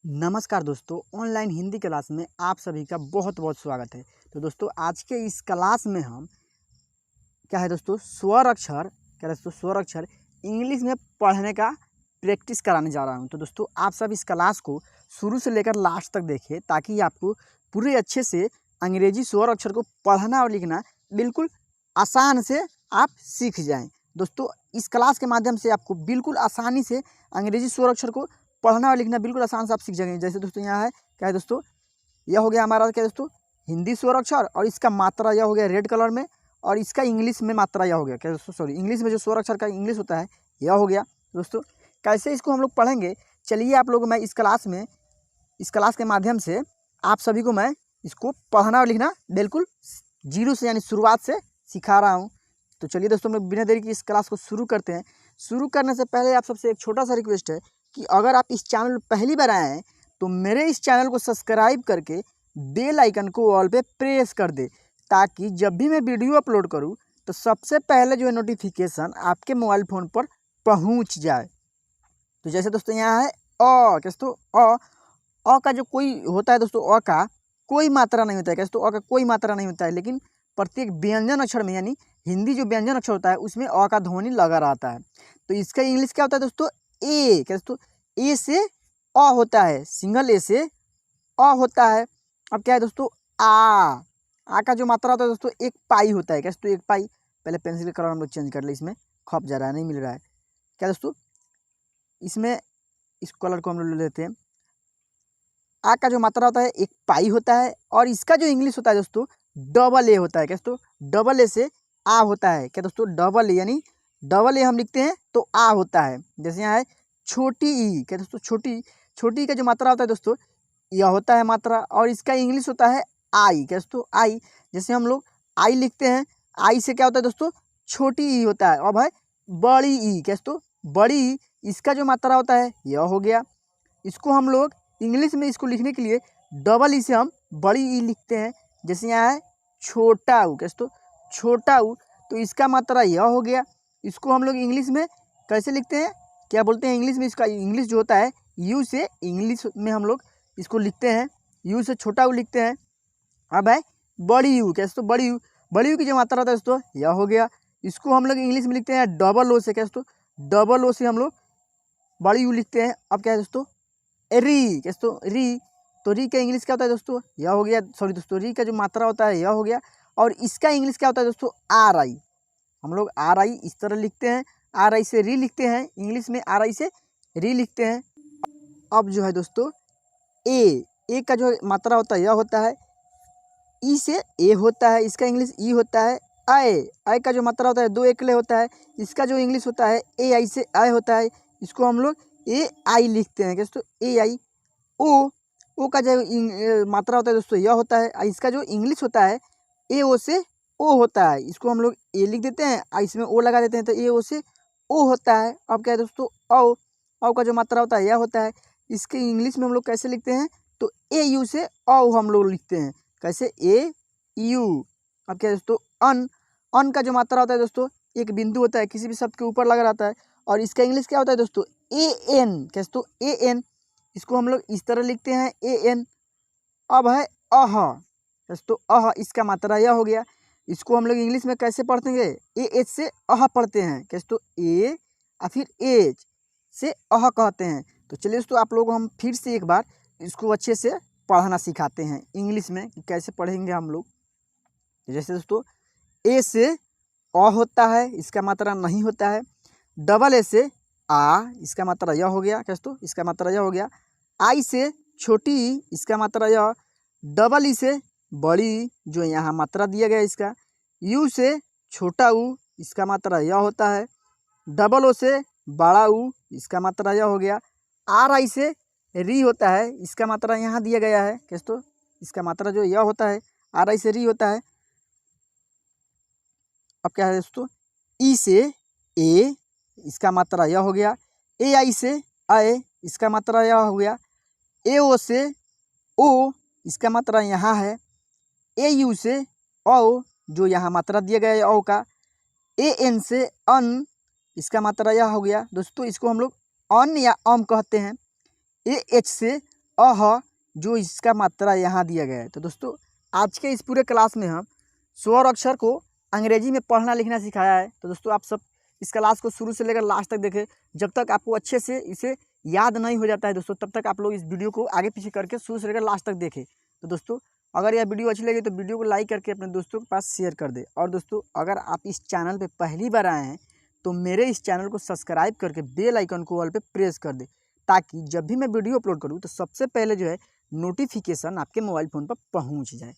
नमस्कार दोस्तों, online Hindi class में आप सभी का बहुत बहुत स्वागत है। तो दोस्तों आज के इस क्लास में हम क्या है दोस्तों स्वर अक्षर स्वर अक्षर इंग्लिश में पढ़ने का प्रैक्टिस कराने जा रहा हूं। तो दोस्तों आप सब इस क्लास को शुरू से लेकर लास्ट तक देखें ताकि आपको पूरे अच्छे से अंग्रेजी स्वर अक्षर को पढ़ना और लिखना बिल्कुल आसान से आप सीख जाएँ। दोस्तों इस क्लास के माध्यम से आपको बिल्कुल आसानी से अंग्रेजी स्वर अक्षर को पढ़ना और लिखना बिल्कुल आसान से आप सीख जाएंगे। जैसे दोस्तों यहाँ है क्या है दोस्तों, यह हो गया हमारा क्या है दोस्तों हिंदी स्वर अक्षर और इसका मात्रा यह हो गया रेड कलर में, और इसका इंग्लिश में मात्रा यह हो गया क्या दोस्तों, सॉरी इंग्लिश में जो स्वर अक्षर का इंग्लिश होता है यह हो गया। दोस्तों कैसे इसको हम लोग पढ़ेंगे, चलिए आप लोग मैं इस क्लास के माध्यम से आप सभी को मैं इसको पढ़ना और लिखना बिल्कुल जीरो से यानी शुरुआत से सिखा रहा हूँ। तो चलिए दोस्तों हम लोग बिना देरी की इस क्लास को शुरू करते हैं। शुरू करने से पहले आप सबसे एक छोटा सा रिक्वेस्ट है कि अगर आप इस चैनल में पहली बार आए हैं तो मेरे इस चैनल को सब्सक्राइब करके बेल आइकन को ऑल पे प्रेस कर दे, ताकि जब भी मैं वीडियो अपलोड करूं तो सबसे पहले जो है नोटिफिकेशन आपके मोबाइल फ़ोन पर पहुंच जाए। तो जैसे दोस्तों यहाँ है दोस्तों अ का जो कोई होता है दोस्तों, अ का कोई मात्रा नहीं होता है दोस्तों, अ का कोई मात्रा नहीं होता है, लेकिन प्रत्येक व्यंजन अक्षर में यानी हिंदी जो व्यंजन अक्षर होता है उसमें अ का ध्वनि लगा रहता है। तो इसका इंग्लिश क्या होता है दोस्तों, ए क्या दोस्तों, ए से अ होता है, सिंगल ए से अ होता है। अब क्या है दोस्तों आ का जो मात्रा होता है दोस्तों एक पाई होता है क्या दोस्तों, एक पाई। पहले पेंसिल कलर हम लोग चेंज कर ले, इसमें खप जा रहा है, नहीं मिल रहा है क्या दोस्तों, इसमें इस कलर को हम लोग ले लेते हैं। आ का जो मात्रा होता है एक पाई होता है, और इसका जो इंग्लिश होता है दोस्तों डबल ए होता है क्या दोस्तों, डबल ए से आ होता है क्या दोस्तों, डबल ए यानी डबल ए हम लिखते हैं तो आ होता है। जैसे यहाँ है छोटी ई क्या दोस्तों, छोटी ई का जो मात्रा होता है दोस्तों यह होता है मात्रा, और इसका इंग्लिश होता है आई क्या दोस्तों, आई। जैसे हम लोग आई लिखते हैं, आई से क्या होता है दोस्तों छोटी ई होता है। अब है बड़ी ई क्या दोस्तों, बड़ी ई, इसका जो मात्रा होता है यह हो गया। इसको हम लोग इंग्लिश में इसको लिखने के लिए डबल ई से हम बड़ी ई लिखते हैं। जैसे यहाँ है छोटा ऊ क्या दोस्तों, छोटा ऊ, तो इसका मात्रा यह हो गया। इसको हम लोग इंग्लिश में कैसे लिखते हैं, क्या बोलते हैं इंग्लिश में, इसका इंग्लिश जो होता है यू से इंग्लिश में हम लोग इसको लिखते हैं, यू से छोटा ऊ लिखते हैं। अब है बड़ी यू क्या दोस्तों, बड़ी यू की जो मात्रा होता है दोस्तों यह हो गया। इसको हम लोग इंग्लिश में लिखते हैं डबल ओ से क्या दोस्तों, डबल ओ से हम लोग बड़ी यू लिखते हैं। अब क्या है दोस्तों री क्या दोस्तों, री, तो री का इंग्लिश क्या होता है दोस्तों यह हो गया, सॉरी दोस्तों री का जो मात्रा होता है यह हो गया। और इसका इंग्लिश क्या होता है दोस्तों आर आई, हम लोग आर आई इस तरह लिखते हैं, आर आई से री लिखते हैं, इंग्लिश में आर आई से री लिखते हैं। अब जो है दोस्तों ए का जो मात्रा होता है यह होता है, ई से ए होता है, इसका इंग्लिश ई होता है। आई का जो मात्रा होता है दो एकले होता है, इसका जो इंग्लिश होता है ए आई से आई होता है, इसको हम लोग ए आई लिखते हैं दोस्तों, ए आई। ओ का जो मात्रा होता है दोस्तों यह होता है, इसका जो इंग्लिश होता है ए ओ से ओ होता है, इसको हम लोग ए लिख देते हैं और इसमें ओ लगा देते हैं, तो ए ओ से ओ होता है। अब क्या है दोस्तों औ का जो मात्रा होता है यह होता है, इसके इंग्लिश में हम लोग कैसे लिखते हैं, तो ए यू से औ हम लोग लिखते हैं, कैसे ए यू। अब क्या है दोस्तों अन का जो मात्रा होता है दोस्तों एक बिंदु होता है, किसी भी शब्द के ऊपर लगा रहता है, और इसका इंग्लिश क्या होता है दोस्तों ए एन क्या दोस्तों, ए एन, इसको हम लोग इस तरह लिखते हैं ए एन। अब है अह दोस्तों, अह इसका मात्रा यह हो गया। इसको हम लोग इंग्लिश में कैसे पढ़ते हैं, ए एच से अह पढ़ते हैं क्या दोस्तों, ए और फिर एच से अह कहते हैं। तो चलिए दोस्तों आप लोग हम फिर से एक बार इसको अच्छे से पढ़ना सिखाते हैं इंग्लिश में कि कैसे पढ़ेंगे हम लोग। जैसे दोस्तों ए से अ होता है, इसका मात्रा नहीं होता है। डबल ए से आ, इसका मात्रा यह हो गया क्या दोस्तों, इसका मात्रा यह हो गया। आई से छोटी ई, इसका मात्रा यह। डबल ई से बड़ी ई, जो यहाँ मात्रा दिया गया इसका। यू से छोटा ऊ, इसका मात्रा यह होता है। डबल ओ से बड़ा ऊ, इसका मात्रा यह हो गया। आर आई से री होता है, इसका मात्रा यहाँ दिया गया है क्या दोस्तों, इसका मात्रा जो यह होता है आर आई से री होता है। अब क्या है दोस्तों ई से ए, इसका मात्रा यह हो गया। ए आई से आए, इसका मात्रा यह हो गया। ए ओ से ओ, इसका मात्रा यहाँ है। ए यू से औ, जो यहाँ मात्रा दिया गया है औ का। ए एन से अन, इसका मात्रा यह हो गया दोस्तों, इसको हम लोग अन या अम कहते हैं। ए एच से अह जो इसका मात्रा यहाँ दिया गया है। तो दोस्तों आज के इस पूरे क्लास में हम स्वर अक्षर को अंग्रेजी में पढ़ना लिखना सिखाया है। तो दोस्तों आप सब इस क्लास को शुरू से लेकर लास्ट तक देखें। जब तक आपको अच्छे से इसे याद नहीं हो जाता है दोस्तों, तब तक आप लोग इस वीडियो को आगे पीछे करके शुरू से लेकर लास्ट तक देखें। तो दोस्तों अगर यह वीडियो अच्छी लगी तो वीडियो को लाइक करके अपने दोस्तों के पास शेयर कर दे। और दोस्तों अगर आप इस चैनल पे पहली बार आए हैं तो मेरे इस चैनल को सब्सक्राइब करके बेल आइकन को ऑल पे प्रेस कर दे, ताकि जब भी मैं वीडियो अपलोड करूँ तो सबसे पहले जो है नोटिफिकेशन आपके मोबाइल फ़ोन पर पहुँच जाए।